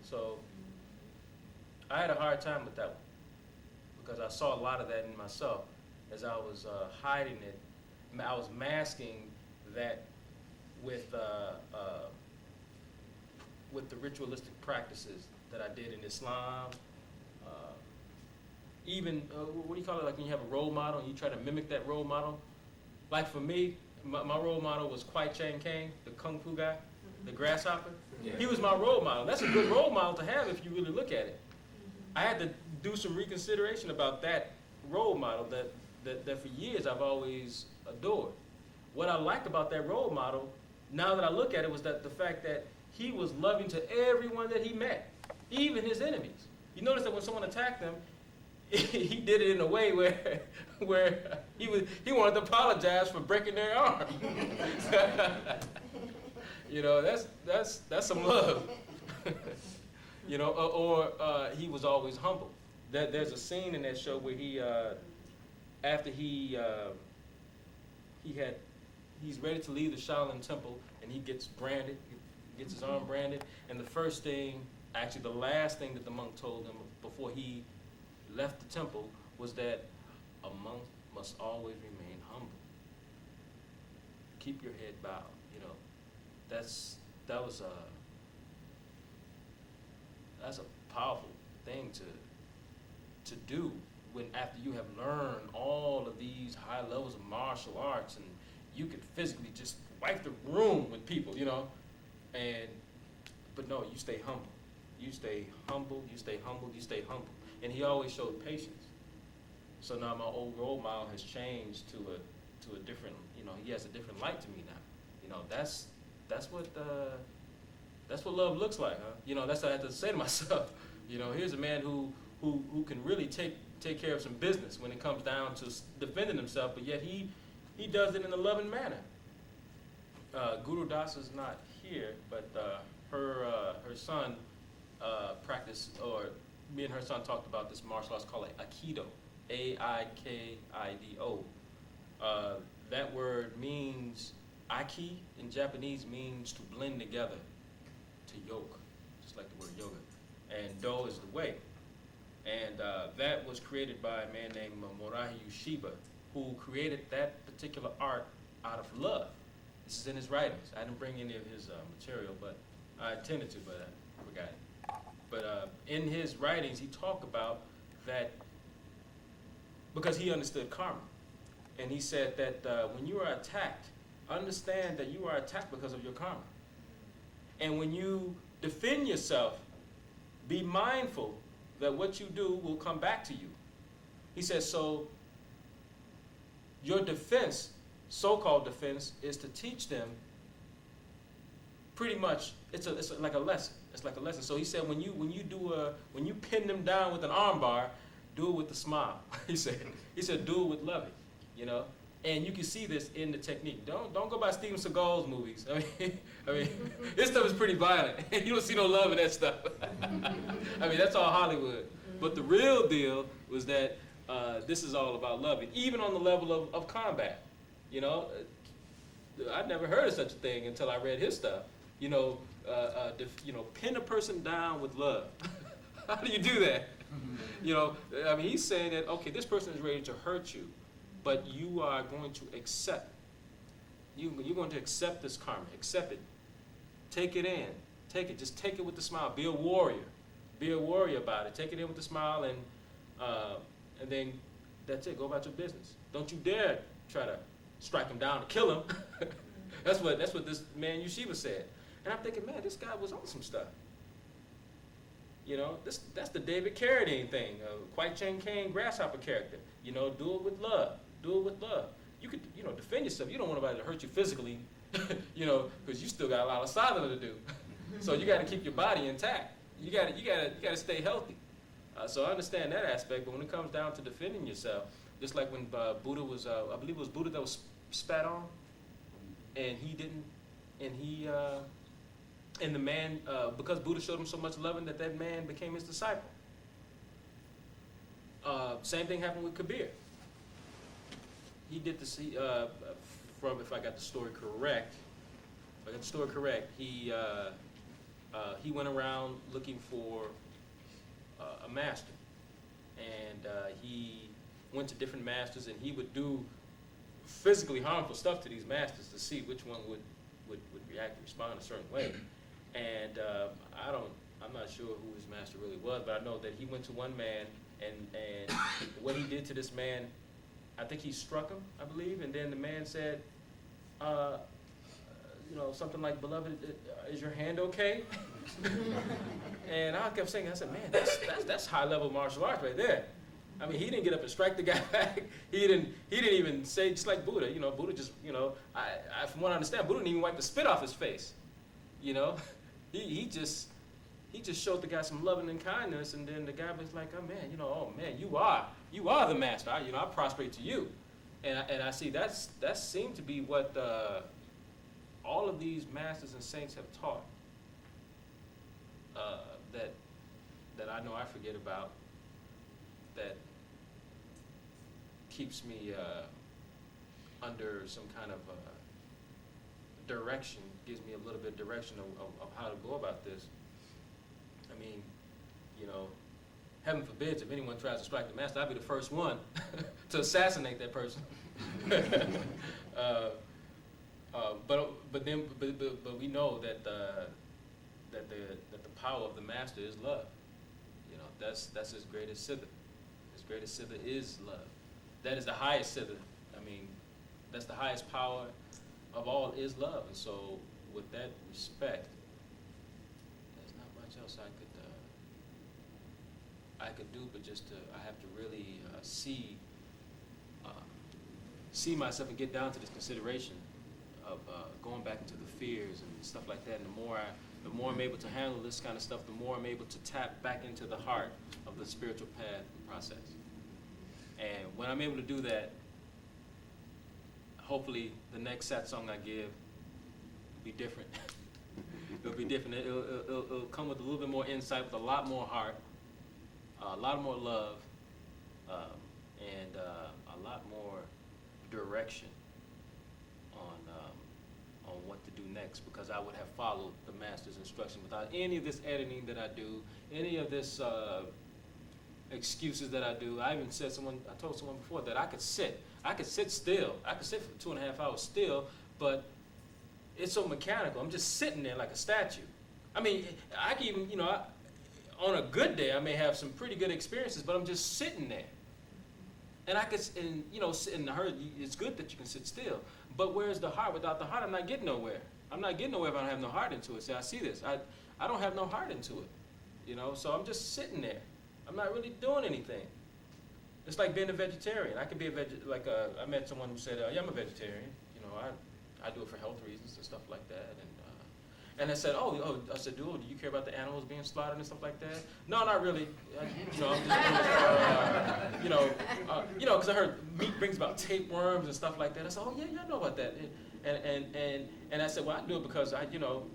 So I had a hard time with that one, because I saw a lot of that in myself as I was hiding it. I was masking that with the ritualistic practices that I did in Islam. Even, what do you call it, like when you have a role model and you try to mimic that role model? Like for me, my role model was Kwai Chang Caine, the Kung Fu guy, the grasshopper. Yeah. He was my role model. That's a good role model to have if you really look at it. I had to do some reconsideration about that role model that for years I've always adored. What I liked about that role model, now that I look at it, was that the fact that he was loving to everyone that he met, even his enemies. You notice that when someone attacked him, he did it in a way where he wanted to apologize for breaking their arm. That's some love. Or he was always humble. There's a scene in that show where he after he's ready to leave the Shaolin Temple, and he gets branded, he gets his arm branded, and the last thing that the monk told him before he left the temple was that a monk must always remain humble. Keep your head bowed. That's a powerful thing to do when after you have learned all of these high levels of martial arts and you could physically just wipe the room with people, but no, you stay humble. You stay humble, you stay humble, you stay humble. And he always showed patience. So now my old role model has changed to a different, he has a different light to me now. That's what love looks like, huh? That's what I have to say to myself. Here's a man who can really take care of some business when it comes down to defending himself, but yet he does it in a loving manner. Guru Das is not here, but her son practiced, or me and her son talked about this martial arts called Aikido, Aikido. That word means, Aiki in Japanese means to blend together, to yoke, just like the word yoga. And Do is the way. And that was created by a man named Morahi Yushiba, who created that particular art out of love. This is in his writings. I didn't bring any of his material, but I intended to, but I forgot it. But in his writings, he talked about that because he understood karma. And he said that when you are attacked, understand that you are attacked because of your karma. And when you defend yourself, be mindful that what you do will come back to you. He says, so your defense, so-called defense, is to teach them pretty much it's like a lesson. It's like a lesson. So he said when you pin them down with an arm bar, do it with a smile. he said do it with loving, you know. And you can see this in the technique. Don't go by Steven Seagal's movies. I mean, this stuff is pretty violent. You don't see no love in that stuff. I mean, that's all Hollywood. But the real deal was that this is all about loving, even on the level of combat. You know, I'd never heard of such a thing until I read his stuff. You know, pin a person down with love. How do you do that? You know, I mean, he's saying that, okay, this person is ready to hurt you, but you are going to accept. You're going to accept this karma. Accept it. Take it in. Take it. Just take it with a smile. Be a warrior. Be a warrior about it. Take it in with a smile, and then that's it. Go about your business. Don't you dare try to strike him down or kill him. That's what this man Yeshiva said. And I'm thinking, man, this guy was on some stuff. You know, that's the David Carradine thing, Kwai Chang Caine grasshopper character. You know, do it with love. Do it with love. You could, you know, defend yourself. You don't want nobody to hurt you physically, you know, because you still got a lot of sadhana to do. So you got to keep your body intact. You got to stay healthy. So I understand that aspect, but when it comes down to defending yourself, just like when Buddha was, I believe it was Buddha that was spat on, and he didn't, and the man, because Buddha showed him so much loving that man became his disciple. Same thing happened with Kabir. He did this, from, if I got the story correct, he went around looking for a master, and he went to different masters, and he would do physically harmful stuff to these masters to see which one would react and respond a certain way. And I'm not sure who his master really was, but I know that he went to one man, and what he did to this man, I think he struck him, I believe, and then the man said, you know, something like, "Beloved, is your hand okay?" And I kept saying, I said, man, that's high level martial arts right there. I mean, he didn't get up and strike the guy back. He didn't even say, just like Buddha. You know, Buddha just, you know, I from what I understand, Buddha didn't even wipe the spit off his face. You know, he just showed the guy some loving and kindness, and then the guy was like, oh man, you know, oh man, you are the master. I prostrate to you, and I see that seemed to be what all of these masters and saints have taught. That I know I forget about, that keeps me under some kind of direction, gives me a little bit of direction of how to go about this. I mean, you know, heaven forbids if anyone tries to strike the master, I'd be the first one to assassinate that person. But we know that the power of the master is love. You know, that's his greatest siddha. His greatest siddha is love. That is the highest siddha. I mean, that's the highest power of all is love. And so, with that respect, there's not much else I could do, but just I have to really see myself and get down to this consideration of going back into the fears and stuff like that. And the more I'm able to handle this kind of stuff, the more I'm able to tap back into the heart of the spiritual path and process. And when I'm able to do that, hopefully the next satsang I give will be different. It'll be different. It'll come with a little bit more insight, with a lot more heart, a lot more love, and a lot more direction on what to do next, because I would have followed the master's instruction without any of this editing that I do, any of this excuses that I do. I told someone before that I could sit still. I could sit for 2.5 hours still, but it's so mechanical. I'm just sitting there like a statue. I mean, I can even, you know, on a good day, I may have some pretty good experiences, but I'm just sitting there. And I heard it's good that you can sit still, but where's the heart? Without the heart, I'm not getting nowhere. I'm not getting nowhere if I don't have no heart into it. See, I see this. I don't have no heart into it, you know, so I'm just sitting there. I'm not really doing anything. It's like being a vegetarian. I could be I met someone who said, yeah, I'm a vegetarian. You know, I do it for health reasons and stuff like that. And I said, I said, dude, do you care about the animals being slaughtered and stuff like that? No, not really. I'm just, because I heard meat brings about tapeworms and stuff like that. I said, oh, yeah, I know about that. And I said, well, I do it because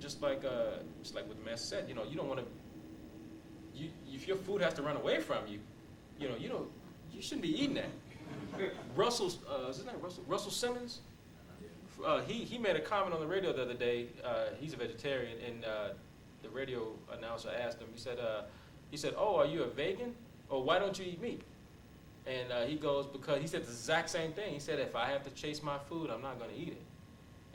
just like what the master said, you don't want to, if your food has to run away from you, you shouldn't be eating that. Is his name Russell Simmons? He made a comment on the radio the other day. He's a vegetarian, and the radio announcer asked him. He said, "Oh, are you a vegan? Or why don't you eat meat?" And he goes, because he said the exact same thing. He said, if I have to chase my food, I'm not going to eat it.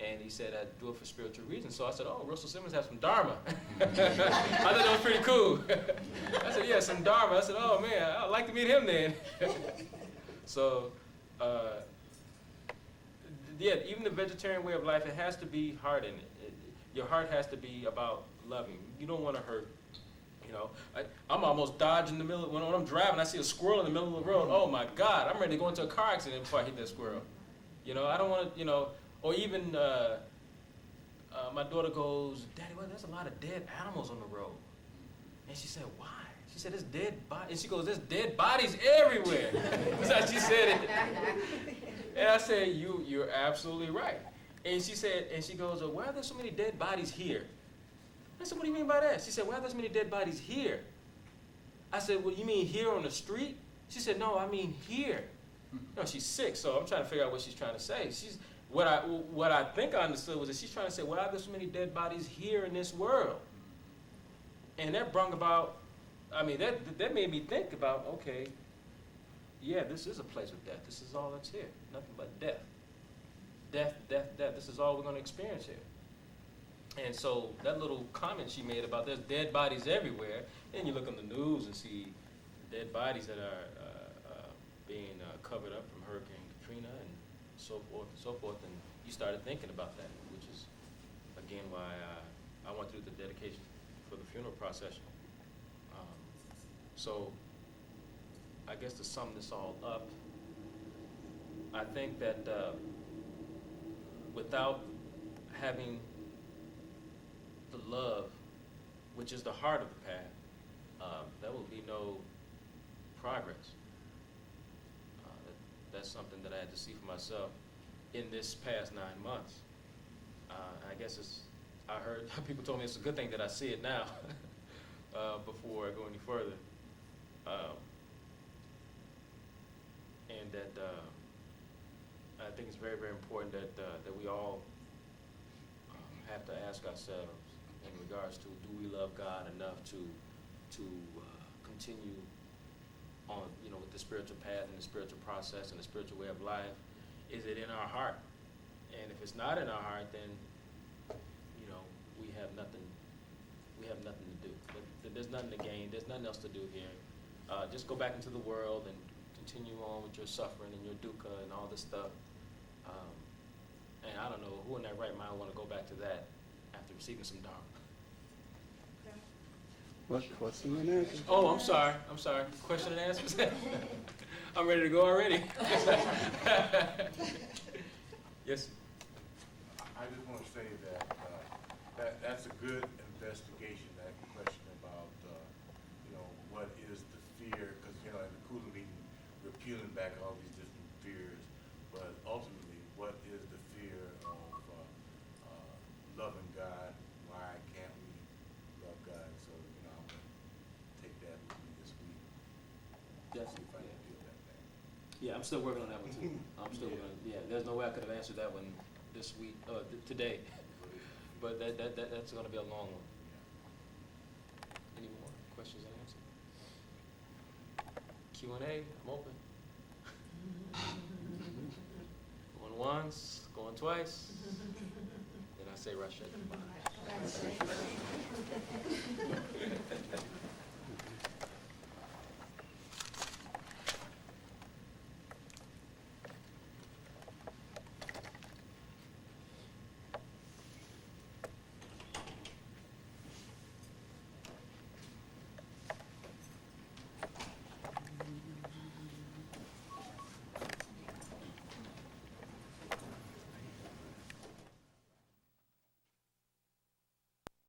And he said, I do it for spiritual reasons. So I said, oh, Russell Simmons has some dharma. I thought that was pretty cool. I said, yeah, some dharma. I said, oh man, I'd like to meet him then. So. Yeah, even the vegetarian way of life, it has to be heart in it. Your heart has to be about loving. You don't want to hurt. I'm almost dodging in the middle. When I'm driving, I see a squirrel in the middle of the road. Oh my God, I'm ready to go into a car accident before I hit that squirrel. I don't want to, or even my daughter goes, Daddy, well, there's a lot of dead animals on the road. And she said, why? She said, there's dead bodies. And she goes, there's dead bodies everywhere. That's how she said it. And I said, you're absolutely right. And she goes, why are there so many dead bodies here? I said, what do you mean by that? She said, why are there so many dead bodies here? I said, well, you mean here on the street? She said, no, I mean here. She's sick, so I'm trying to figure out what she's trying to say. What I think I understood was that she's trying to say, why are there so many dead bodies here in this world? And that brought about, that made me think about, okay, yeah, this is a place of death. This is all that's here. Nothing but death. Death, death, death. This is all we're going to experience here. And so that little comment she made about there's dead bodies everywhere, and you look on the news and see dead bodies that are being covered up from Hurricane Katrina and so forth, and you started thinking about that, which is, again, why I went through the dedication for the funeral procession. So I guess to sum this all up, I think that without having the love, which is the heart of the path, there will be no progress. That's something that I had to see for myself in this past 9 months. I guess I heard people told me it's a good thing that I see it now before I go any further. And that I think it's very, very important that we all have to ask ourselves in regards to, do we love God enough to continue on, with the spiritual path and the spiritual process and the spiritual way of life? Is it in our heart? And if it's not in our heart, then we have nothing to do. There's nothing to gain. There's nothing else to do here. Just go back into the world and continue on with your suffering and your dukkha and all this stuff. And I don't know who in their right mind want to go back to that after receiving some dharma. What question and answer? Oh, I'm sorry. Question and answers? I'm ready to go already. Yes. I just want to say that that's a good investigation, that question about, what is the fear, because, in the Kula meeting, we're peeling back all these different fears, but ultimately, what is the fear of loving God? Why can't we love God? So, I'm going to take that with me this week. Yes. See if I can feel that thing. Yeah, I'm still working on that one too. There's no way I could have answered that one this week, today. But that's going to be a long one. Any more questions and answers? Q&A, I'm open. Going once, going twice. Then I say Russia.